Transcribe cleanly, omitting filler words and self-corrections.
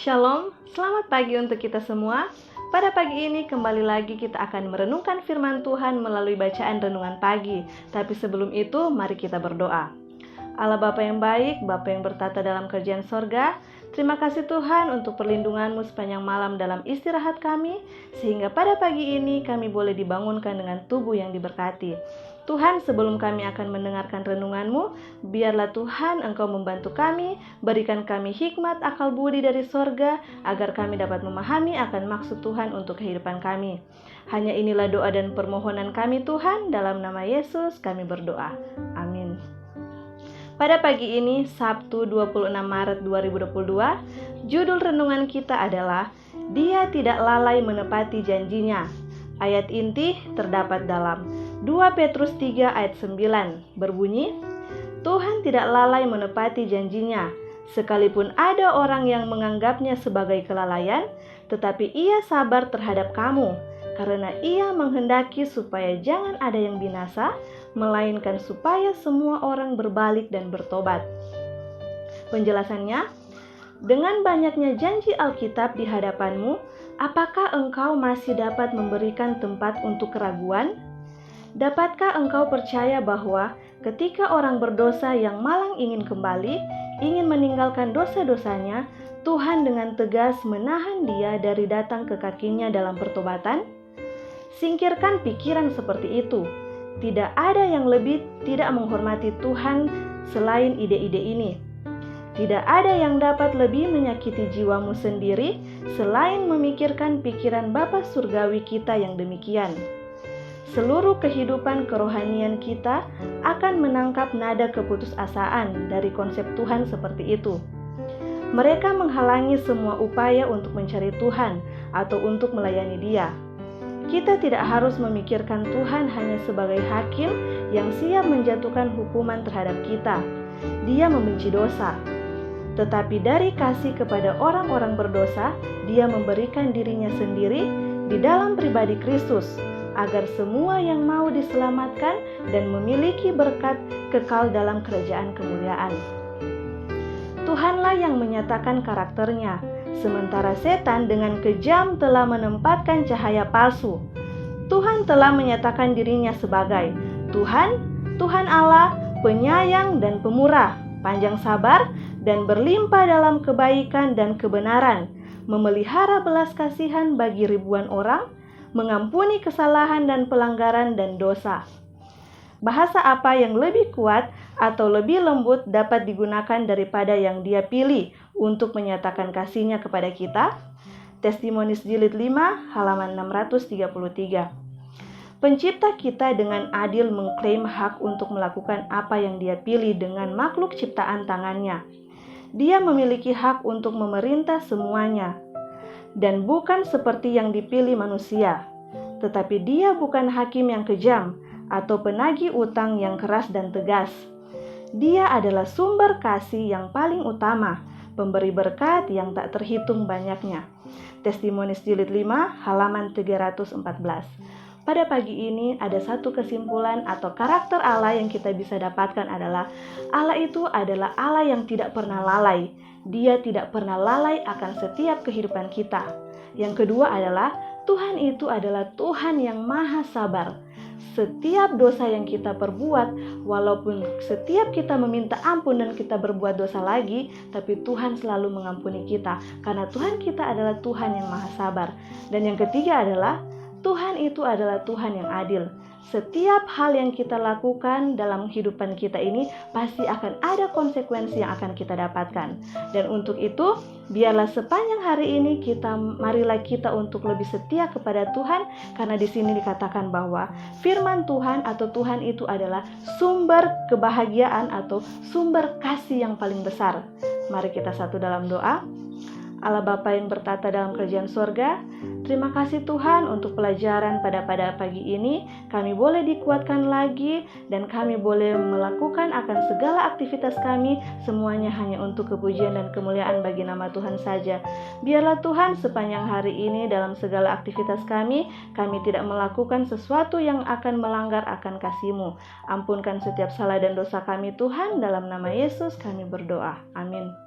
Shalom, selamat pagi untuk kita semua. Pada pagi ini kembali lagi kita akan merenungkan firman Tuhan melalui bacaan renungan pagi. Tapi sebelum itu mari kita berdoa. Allah Bapa yang baik, Bapa yang bertata dalam kerajaan sorga, terima kasih Tuhan untuk perlindungan-Mu sepanjang malam dalam istirahat kami, sehingga pada pagi ini kami boleh dibangunkan dengan tubuh yang diberkati. Tuhan, sebelum kami akan mendengarkan renungan-Mu, biarlah Tuhan Engkau membantu kami, berikan kami hikmat akal budi dari sorga, agar kami dapat memahami akan maksud Tuhan untuk kehidupan kami. Hanya inilah doa dan permohonan kami Tuhan, dalam nama Yesus kami berdoa. Amin. Pada pagi ini, Sabtu 26 Maret 2022, judul renungan kita adalah Dia tidak lalai menepati janjinya. Ayat inti terdapat dalam 2 Petrus 3 ayat 9, berbunyi, Tuhan tidak lalai menepati janjinya, sekalipun ada orang yang menganggapnya sebagai kelalaian, tetapi Ia sabar terhadap kamu, karena Ia menghendaki supaya jangan ada yang binasa, melainkan supaya semua orang berbalik dan bertobat. Penjelasannya, dengan banyaknya janji Alkitab di hadapanmu, apakah engkau masih dapat memberikan tempat untuk keraguan? Dapatkah engkau percaya bahwa ketika orang berdosa yang malang ingin kembali, ingin meninggalkan dosa-dosanya, Tuhan dengan tegas menahan dia dari datang ke kakinya dalam pertobatan? Singkirkan pikiran seperti itu. Tidak ada yang lebih tidak menghormati Tuhan selain ide-ide ini. Tidak ada yang dapat lebih menyakiti jiwamu sendiri selain memikirkan pikiran Bapa Surgawi kita yang demikian. Seluruh kehidupan kerohanian kita akan menangkap nada keputusasaan dari konsep Tuhan seperti itu. Mereka menghalangi semua upaya untuk mencari Tuhan atau untuk melayani Dia. Kita tidak harus memikirkan Tuhan hanya sebagai hakim yang siap menjatuhkan hukuman terhadap kita. Dia membenci dosa. Tetapi dari kasih kepada orang-orang berdosa, Dia memberikan dirinya sendiri di dalam pribadi Kristus, agar semua yang mau diselamatkan dan memiliki berkat kekal dalam kerajaan kemuliaan. Tuhanlah yang menyatakan karakternya, sementara setan dengan kejam telah menempatkan cahaya palsu. Tuhan telah menyatakan dirinya sebagai Tuhan, Tuhan Allah, penyayang dan pemurah, panjang sabar, dan berlimpah dalam kebaikan dan kebenaran, memelihara belas kasihan bagi ribuan orang, mengampuni kesalahan dan pelanggaran dan dosa. Bahasa apa yang lebih kuat atau lebih lembut dapat digunakan daripada yang Dia pilih untuk menyatakan kasih-Nya kepada kita? Testimonis jilid 5 halaman 633. Pencipta kita dengan adil mengklaim hak untuk melakukan apa yang Dia pilih dengan makhluk ciptaan tangannya. Dia memiliki hak untuk memerintah semuanya. Dan bukan seperti yang dipilih manusia, tetapi Dia bukan hakim yang kejam atau penagih utang yang keras dan tegas. Dia adalah sumber kasih yang paling utama, pemberi berkat yang tak terhitung banyaknya. Testimonis jilid 5 halaman 314. Pada pagi ini ada satu kesimpulan atau karakter Allah yang kita bisa dapatkan adalah Allah itu adalah Allah yang tidak pernah lalai. Dia tidak pernah lalai akan setiap kehidupan kita. Yang kedua adalah Tuhan itu adalah Tuhan yang maha sabar. Setiap dosa yang kita perbuat, walaupun setiap kita meminta ampun dan kita berbuat dosa lagi, tapi Tuhan selalu mengampuni kita. Karena Tuhan kita adalah Tuhan yang maha sabar. Dan yang ketiga adalah Tuhan itu adalah Tuhan yang adil. Setiap hal yang kita lakukan dalam kehidupan kita ini pasti akan ada konsekuensi yang akan kita dapatkan. Dan untuk itu, biarlah sepanjang hari ini marilah kita untuk lebih setia kepada Tuhan, karena di sini dikatakan bahwa firman Tuhan atau Tuhan itu adalah sumber kebahagiaan atau sumber kasih yang paling besar. Mari kita satu dalam doa. Allah Bapa yang bertata dalam kerajaan sorga, terima kasih Tuhan untuk pelajaran pada pagi ini. Kami boleh dikuatkan lagi dan kami boleh melakukan akan segala aktivitas kami, semuanya hanya untuk kepujian dan kemuliaan bagi nama Tuhan saja. Biarlah Tuhan sepanjang hari ini dalam segala aktivitas kami tidak melakukan sesuatu yang akan melanggar akan kasih-Mu. Ampunkan setiap salah dan dosa kami Tuhan, dalam nama Yesus kami berdoa. Amin.